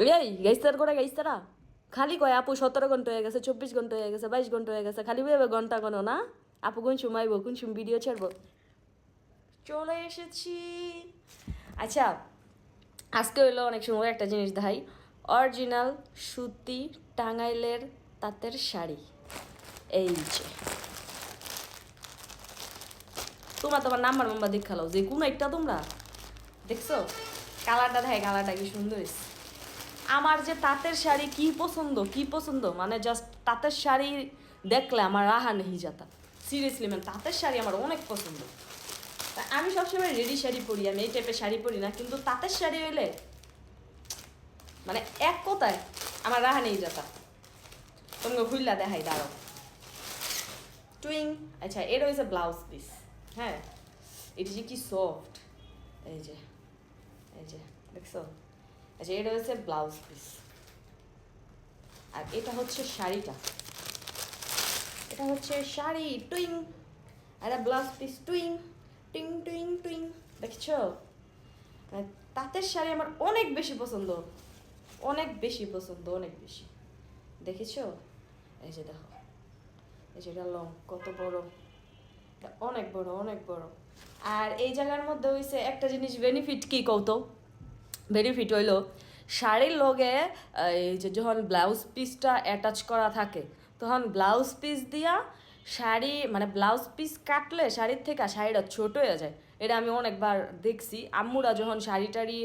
এই গাইস্তার করে গাইস্তারা খালি কয় আপু 17 ঘন্টা হয়ে গেছে, 24 ঘন্টা হয়ে গেছে, 22 ঘন্টা হয়ে গেছে, খালি ভেবে ঘন্টা কোনো না। আপু কোন সময় আইবো, কোন সময় ভিডিও ছাড়বো। চলে এসেছি। আচ্ছা, আজকে হইলো অনেক সময় একটা জিনিস দেখাই। অরিজিনাল সুতি টাঙ্গাইলের তাঁতের শাড়ি। এই যে তোমরা তোমার নাম্বার মাম্বার দেখালো যে কোন একটা তোমরা দেখছো, কালারটা দেখায়, কালারটা কি সুন্দর হয়েছে। আমার যে তাঁতের শাড়ি কি পছন্দ, কি পছন্দ, মানে জাস্ট তাঁতের শাড়ি দেখলে আমার রাহা নেই যাতা। সিরিয়াসলি মানে তাঁতের শাড়ি আমার অনেক পছন্দ। তা আমি সবসময় রেডি শাড়ি পরি, আমি এই টাইপের শাড়ি পরি না, কিন্তু তাঁতের শাড়ি হইলে মানে এক কথায় আমার রাহা নেই যাতা। তোমাকে খুললা দেখাই, দাঁড়ো। টুইং। আচ্ছা, এর হয়েছে ব্লাউজ পিস। হ্যাঁ, এটি যে কি সফট, এই যে, এই যে দেখছো। আচ্ছা, এটা হচ্ছে ব্লাউজ পিস, আর এটা হচ্ছে শাড়িটা। এটা হচ্ছে শাড়ি টুইং, আর ব্লাউজ পিস টুইং, টুইং টুইং টুইং। দেখছো, মানে তাঁতের শাড়ি আমার অনেক বেশি পছন্দ, অনেক বেশি পছন্দ, অনেক বেশি। দেখেছো, এই যে দেখো, এই যে এটা লং কত বড়, অনেক বড়, অনেক বড়। আর এই জায়গার মধ্যে হইছে একটা জিনিস বেনিফিট, কি কৌতো বেনিফিট হইলো শাড়ির লগে এই যে যখন ব্লাউজ পিসটা অ্যাটাচ করা থাকে, তখন ব্লাউজ পিস দিয়া শাড়ি, মানে ব্লাউজ পিস কাটলে শাড়ির থেকে শাড়িটা ছোট হয়ে যায়। এটা আমি অনেকবার দেখছি। আম্মুরা যখন শাড়ি টাড়ি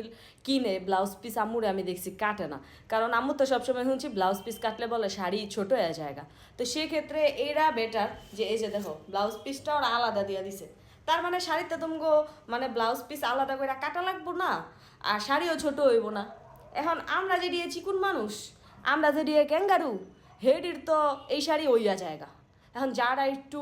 কিনে ব্লাউজ পিস, আম্মুরা আমি দেখছি কাটে না, কারণ আম্মু তো সবসময় শুনছি ব্লাউজ পিস কাটলে বলে শাড়ি ছোট হয়ে যায়গা। তো সেক্ষেত্রে এরা বেটার যে এই যে দেখো ব্লাউজ পিসটা ওরা আলাদা দিয়ে দিছে, তার মানে শাড়িতে তুমগো মানে ব্লাউজ পিস আলাদা করে কাটা লাগবো না, আর শাড়িও ছোট হইব না। এখন আমরা যে দিয়ে চিকুন মানুষ, আমরা যে দিয়ে ক্যাঙ্গারু, হেডির তো এই শাড়ি হইয়া জায়গা। এখন যারা একটু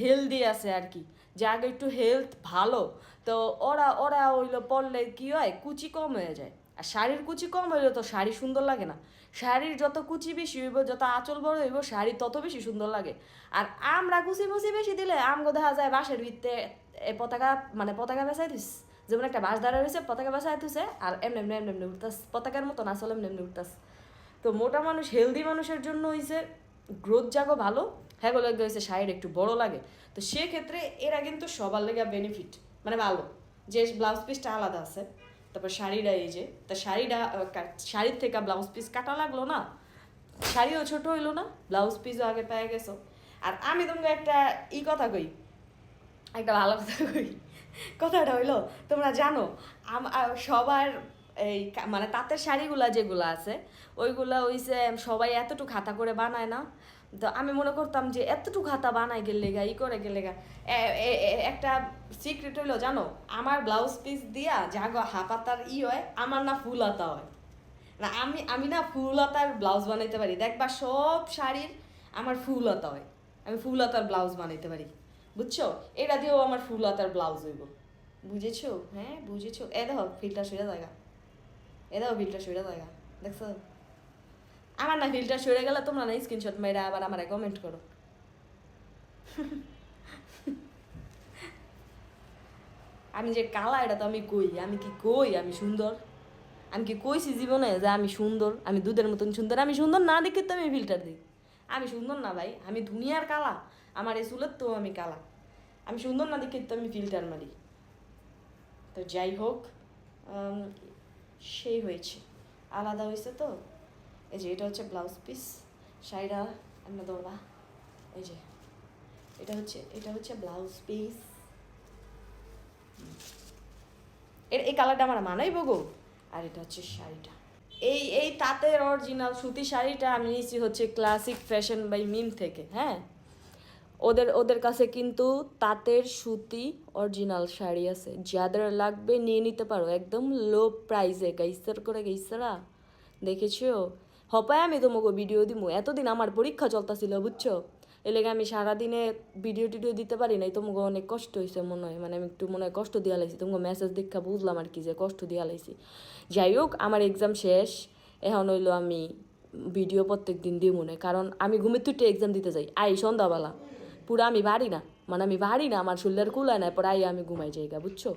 হেলদি আছে আর কি, যারা একটু হেলথ ভালো, তো ওরা ওরা হইলো পরলে কি হয়, কুচি কম হয়ে যায়। আর শাড়ির কুচি কম হইলে তো শাড়ি সুন্দর লাগে না। শাড়ির যত কুচি বেশি হইব, যত আঁচল বড় হইব, শাড়ি তত বেশি সুন্দর লাগে। আর আমরা কুচি মুচি বেশি দিলে আমগো দেখা যায় বাঁশের ভিত্তে পতাকা, মানে পতাকা বেসাই দিস, যেমন একটা বাঁশ দাঁড়া রয়েছে, পতাকা বাসায় দিছে, আর এমনি এমনি এমনি এমনি উঠতাস, পতাকার মতন আসলে এমনি এমনি উঠতাস। তো মোটা মানুষ, হেলদি মানুষের জন্য হইছে গ্রোথ জাগো ভালো, হ্যাঁ গুলো হয়েছে শাড়ির একটু বড় লাগে। তো সেক্ষেত্রে এরা কিন্তু সবার লেগে বেনিফিট, মানে ভালো যে ব্লাউজ পিসটা আলাদা আছে। তারপর শাড়িটা এই যে, তা শাড়িটা শাড়ির থেকে ব্লাউজ পিস কাটা লাগলো না, শাড়িও ছোট হইলো না, ব্লাউজ পিসও আগে পেয়ে গেছো। আর আমি তোমাকে একটা কথা কই, একটা ভালো কথা কই। কথাটা হইলো, তোমরা জানো সবার এই মানে তাঁতের শাড়িগুলা যেগুলো আছে, ওইগুলা হইছে সবাই এতটুকু হাতা করে বানায় না। তো আমি মনে করতাম যে এতটুকু হাতা বানাই গেলে গা, ই করে গেলে গা। একটা সিক্রেট হইলো জানো, আমার ব্লাউজ পিস দিয়া জাগো হাতার হয়, আমার না ফুল হাতা হয় না। আমি আমি না ফুল হাতার ব্লাউজ বানাইতে পারি, দেখবা সব শাড়ির আমার ফুল হাতা হয়, আমি ফুল হাতার ব্লাউজ বানাইতে পারি, বুঝছো। এটা দিয়েও আমার ফুল হাতার ব্লাউজ হইব, বুঝেছো? হ্যাঁ বুঝেছো। এ দেখো ফিল্টার সরে জায়গা, এ দেখো ফিল্টার সরে জায়গা, দেখছো। আমার না ফিল্টার সরে গেলে তোমরা না স্ক্রিনশট মেয়েরা আবার আমার কমেন্ট করো। আমি যে কালা, এটা তো আমি কই, আমি কি কই আমি সুন্দর? আমি কি কইছি জীবনে যে আমি সুন্দর, আমি দুধের মতন সুন্দর? আমি সুন্দর না দেখে তো আমি ফিল্টার দিই। আমি সুন্দর না ভাই, আমি দুনিয়ার কালা, আমার এই চুলের তো আমি কালা। আমি সুন্দর না দেখে তো আমি ফিল্টার মারি। তো যাই হোক, সেই হয়েছে, আলাদা হয়েছে। তো এই যে এটা হচ্ছে ব্লাউজ পিস, শাড়িটা আমরা দৌড়া, এই যে এটা হচ্ছে ব্লাউজ পিস। এই কালারটা আমার মানাইব গো। আর এটা হচ্ছে শাড়িটা, এই তাঁতের অরিজিনাল সুতি শাড়িটা আমি নিয়েছি হচ্ছে ক্লাসিক ফ্যাশন বাই মিম থেকে। হ্যাঁ, ওদের ওদের কাছে কিন্তু তাঁতের সুতি অরিজিনাল শাড়ি আছে, যাদের লাগবে নিয়ে নিতে পারো, একদম লো প্রাইসে। গাইসার করে গাইসারা দেখেছো, হপায় আমি তোমাকে ভিডিও দিমু। এতদিন আমার পরীক্ষা চলতেছিল বুঝছো, এলেগে আমি সারাদিনে ভিডিও টিডিও দিতে পারি নাই। তোমাকে অনেক কষ্ট হয়েছে মনে হয়, মানে আমি একটু মনে হয় কষ্ট দিয়া লাইছি, তোমাকে মেসেজ দেখা বুঝলাম আর কি যে কষ্ট দিয়া লাইছি। যাই হোক, আমার এক্সাম শেষ, এখন হইলো আমি ভিডিও প্রত্যেক দিন দিই মনে, কারণ আমি ঘুমের তুইটা এক্সাম দিতে যাই আই সন্ধ্যাবেলা, পুরো আমি বাড়ি না, মানে আমি বাড়ি না, আমার শরীরের কুলায় না, পরে আই আমি ঘুমাই যাই গা, বুঝছো।